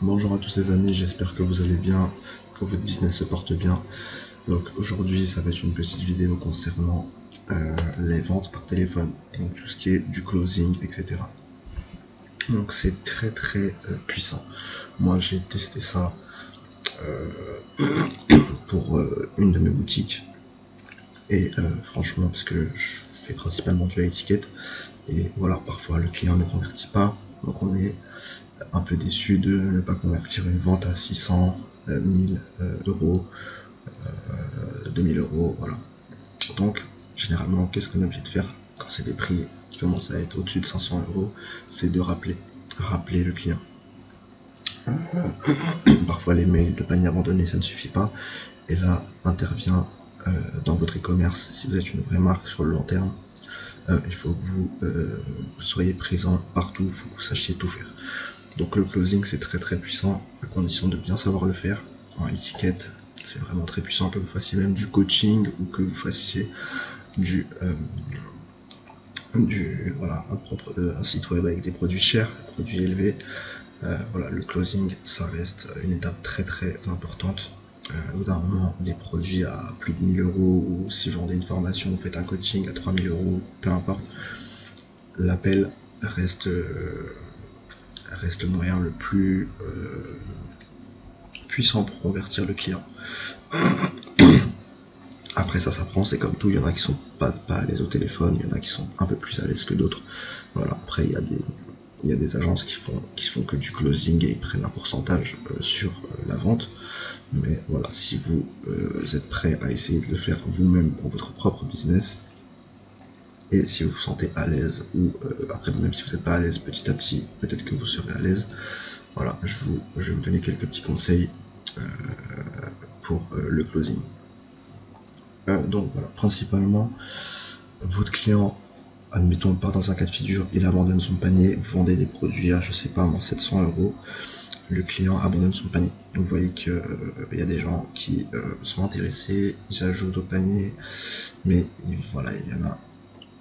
Bonjour à tous les amis, j'espère que vous allez bien, que votre business se porte bien. Donc aujourd'hui ça va être une petite vidéo concernant les ventes par téléphone, donc tout ce qui est du closing, etc. Donc c'est très puissant. Moi j'ai testé ça pour une de mes boutiques et franchement parce que je fais principalement du étiquette et voilà, parfois le client ne convertit pas, donc on est un peu déçu de ne pas convertir une vente à 600, 1000 euros, 2000 euros, voilà. Donc, généralement, qu'est-ce qu'on est obligé de faire quand c'est des prix qui commencent à être au-dessus de 500 euros? C'est de rappeler le client. Parfois, les mails de panier abandonné, ça ne suffit pas. Et là, intervient dans votre e-commerce, si vous êtes une vraie marque sur le long terme, il faut que vous soyez présent partout, il faut que vous sachiez tout faire. Donc le closing c'est très puissant à condition de bien savoir le faire. En étiquette c'est vraiment très puissant, que vous fassiez même du coaching ou que vous fassiez voilà, un site web avec des produits chers, des produits élevés. Voilà, le closing ça reste une étape très importante. Au bout d'un moment, les produits à plus de 1000 euros, ou si vous vendez une formation, vous faites un coaching à 3000 euros, peu importe, l'appel reste le moyen le plus puissant pour convertir le client. Après ça s'apprend, c'est comme tout, il y en a qui sont pas à l'aise au téléphone, il y en a qui sont un peu plus à l'aise que d'autres. Voilà, après il y a des agences qui font que du closing et ils prennent un pourcentage sur la vente. Mais voilà, si vous êtes prêt à essayer de le faire vous-même pour votre propre business, et si vous vous sentez à l'aise, ou après même si vous n'êtes pas à l'aise, petit à petit, peut-être que vous serez à l'aise. Voilà, je vais vous donner quelques petits conseils pour le closing. Donc voilà, principalement, votre client, admettons, part dans un cas de figure, il abandonne son panier, vous vendez des produits à, je sais pas moi, 700 euros, le client abandonne son panier. Vous voyez qu'il y a des gens qui sont intéressés, ils ajoutent au panier, mais voilà, il y en a,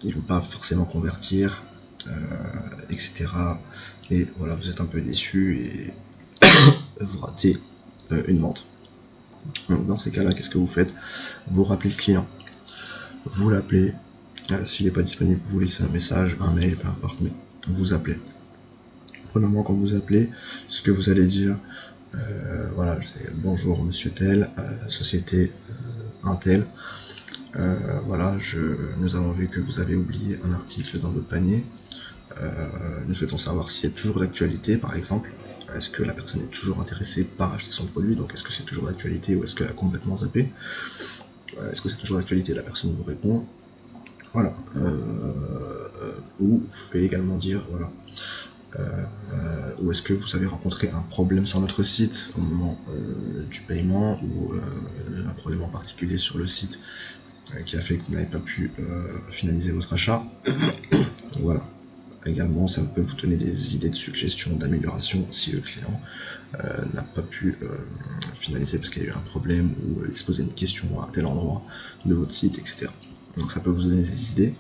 ils ne vont pas forcément convertir, etc. Et voilà, vous êtes un peu déçu et vous ratez une vente. Donc, dans ces cas-là, qu'est-ce que vous faites? Vous rappelez le client, vous l'appelez, s'il n'est pas disponible, vous laissez un message, un mail, peu importe, mais vous appelez. Premièrement, quand vous appelez, ce que vous allez dire, voilà, bonjour monsieur tel, société un tel, voilà, nous avons vu que vous avez oublié un article dans votre panier. Nous souhaitons savoir si c'est toujours d'actualité, par exemple. Est-ce que la personne est toujours intéressée par acheter son produit? Donc est-ce que c'est toujours d'actualité ou est-ce qu'elle a complètement zappé? Est-ce que c'est toujours d'actualité? La personne vous répond. Voilà. Ou vous pouvez également dire, voilà, ou est-ce que vous avez rencontré un problème sur notre site au moment du paiement, ou un problème en particulier sur le site qui a fait que vous n'avez pas pu finaliser votre achat? Voilà. Également, ça peut vous donner des idées de suggestions, d'amélioration si le client n'a pas pu finaliser parce qu'il y a eu un problème ou il se posait une question à tel endroit de votre site, etc. Donc ça peut vous donner des idées.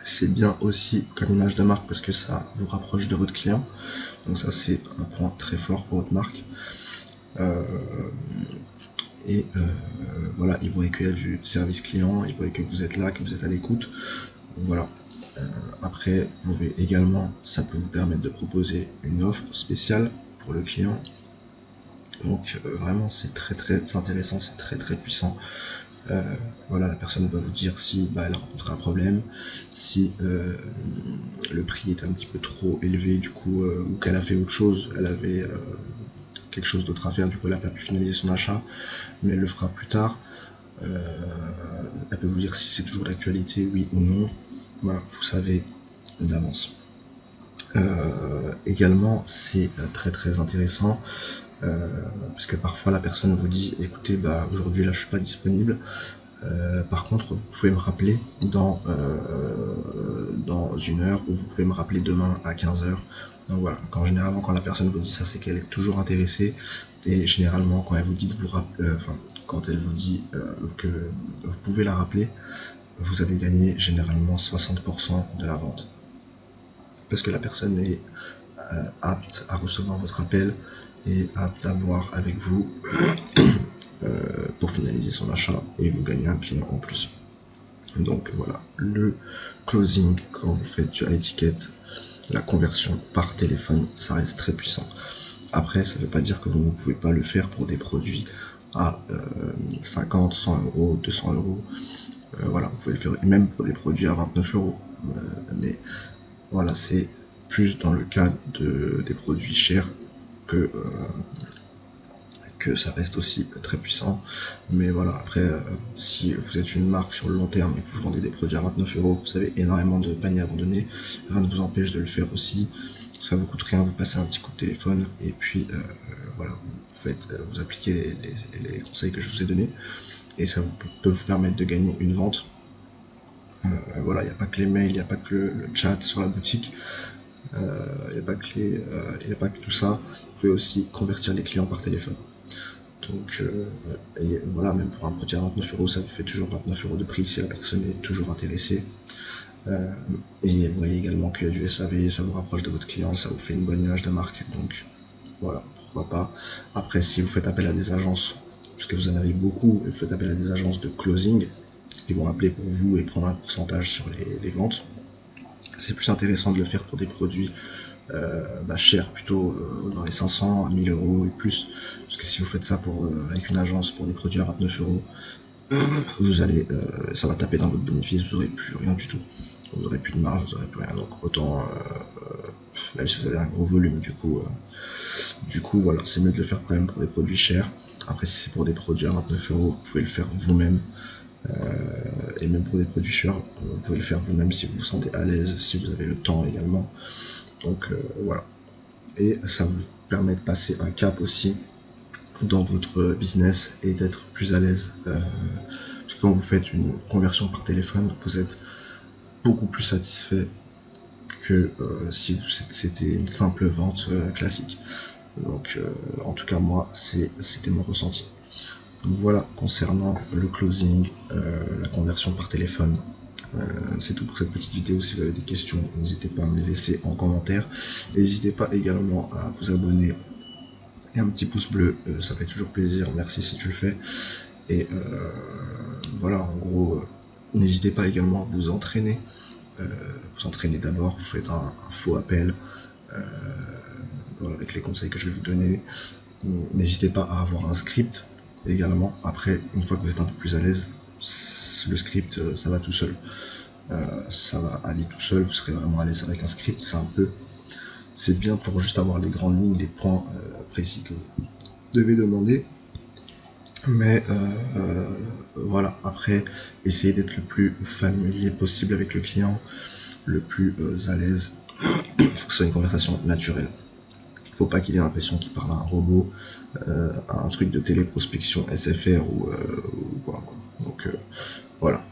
C'est bien aussi comme image de marque parce que ça vous rapproche de votre client. Donc ça c'est un point très fort pour votre marque. Voilà, il voit qu'il y a du service client, il voit que vous êtes là, que vous êtes à l'écoute. Voilà. Après, vous pouvez également, ça peut vous permettre de proposer une offre spéciale pour le client. Donc vraiment c'est très intéressant, c'est très puissant. Voilà, la personne va vous dire si elle a rencontré un problème, si le prix est un petit peu trop élevé du coup, ou qu'elle a fait autre chose, elle avait quelque chose d'autre à faire, du coup elle n'a pas pu finaliser son achat, mais elle le fera plus tard. Elle peut vous dire si c'est toujours d'actualité, oui ou non. Voilà, vous savez d'avance. Également, c'est très intéressant parce que parfois la personne vous dit écoutez, aujourd'hui là je suis pas disponible. Par contre, vous pouvez me rappeler dans une heure, ou vous pouvez me rappeler demain à 15h. Donc voilà, généralement quand la personne vous dit ça, c'est qu'elle est toujours intéressée. Et généralement quand elle vous dit de vous rappeler, quand elle vous dit que vous pouvez la rappeler, vous avez gagné généralement 60% de la vente. Parce que la personne est apte à recevoir votre appel est apte à voir avec vous pour finaliser son achat et vous gagnez un client en plus. Donc voilà, le closing quand vous faites du high ticket, la conversion par téléphone, ça reste très puissant. Après, ça ne veut pas dire que vous ne pouvez pas le faire pour des produits à 50, 100 euros, 200 euros. Voilà, vous pouvez le faire même pour des produits à 29 euros. Mais voilà, c'est plus dans le cadre des produits chers que ça reste aussi très puissant. Mais voilà, après, si vous êtes une marque sur le long terme et que vous vendez des produits à 29 euros, vous avez énormément de paniers abandonnés, rien ne vous empêche de le faire aussi. Ça vous coûte rien, vous passez un petit coup de téléphone et puis voilà, vous appliquez les conseils que je vous ai donnés et ça peut vous permettre de gagner une vente. Voilà, il n'y a pas que les mails, il n'y a pas que le chat sur la boutique, il n'y a pas que tout ça. Vous pouvez aussi convertir les clients par téléphone. Donc et voilà, même pour un produit à 29 euros, ça vous fait toujours 29 euros de prix si la personne est toujours intéressée. Et vous voyez également qu'il y a du SAV, ça vous rapproche de votre client, ça vous fait une bonne image de marque. Donc voilà, pourquoi pas. Après, si vous faites appel à des agences, parce que vous en avez beaucoup, et vous faites appel à des agences de closing, qui vont appeler pour vous et prendre un pourcentage sur les ventes, c'est plus intéressant de le faire pour des produits chers, plutôt dans les 500 à 1000 euros et plus. Parce que si vous faites ça avec une agence pour des produits à 29 euros, vous allez, ça va taper dans votre bénéfice, vous n'aurez plus rien du tout. Vous n'aurez plus de marge, vous n'aurez plus rien. Donc autant, même si vous avez un gros volume, du coup voilà, c'est mieux de le faire quand même pour des produits chers. Après, si c'est pour des produits à 29 euros, vous pouvez le faire vous-même. Et même pour des produits chers, vous pouvez le faire vous-même si vous vous sentez à l'aise, si vous avez le temps également. Donc voilà. Et ça vous permet de passer un cap aussi dans votre business et d'être plus à l'aise. Parce que quand vous faites une conversion par téléphone, vous êtes beaucoup plus satisfait que si c'était une simple vente classique. Donc en tout cas moi c'était mon ressenti. Donc voilà, concernant le closing, la conversion par téléphone, c'est tout pour cette petite vidéo. Si vous avez des questions, n'hésitez pas à me les laisser en commentaire. N'hésitez pas également à vous abonner et un petit pouce bleu, ça fait toujours plaisir. Merci si tu le fais. Et voilà, en gros, n'hésitez pas également à vous entraîner. Vous entraînez d'abord, vous faites un faux appel avec les conseils que je vais vous donner. N'hésitez pas à avoir un script également. Après, une fois que vous êtes un peu plus à l'aise, le script, ça va tout seul. Ça va aller tout seul, vous serez vraiment à l'aise avec un script. C'est bien pour juste avoir les grandes lignes, les points précis que vous devez demander. Mais voilà, après, essayez d'être le plus familier possible avec le client, le plus à l'aise. Il faut que ce soit une conversation naturelle. Faut pas qu'il ait l'impression qu'il parle à un robot, à un truc de téléprospection SFR ou quoi. Donc voilà,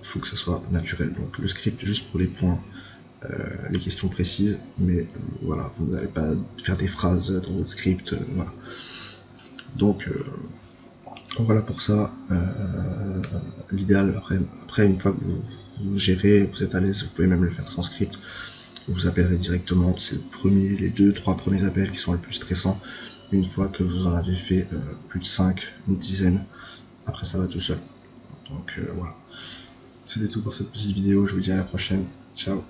faut que ça soit naturel. Donc le script juste pour les points, les questions précises, mais voilà, vous n'allez pas faire des phrases dans votre script, voilà. Donc voilà pour ça. L'idéal après une fois que vous gérez, vous êtes à l'aise, vous pouvez même le faire sans script. Vous appellerez directement, c'est les 2-3 premiers appels qui sont les plus stressants. Une fois que vous en avez fait plus de 5, une dizaine, après ça va tout seul. Donc voilà. C'était tout pour cette petite vidéo, je vous dis à la prochaine. Ciao.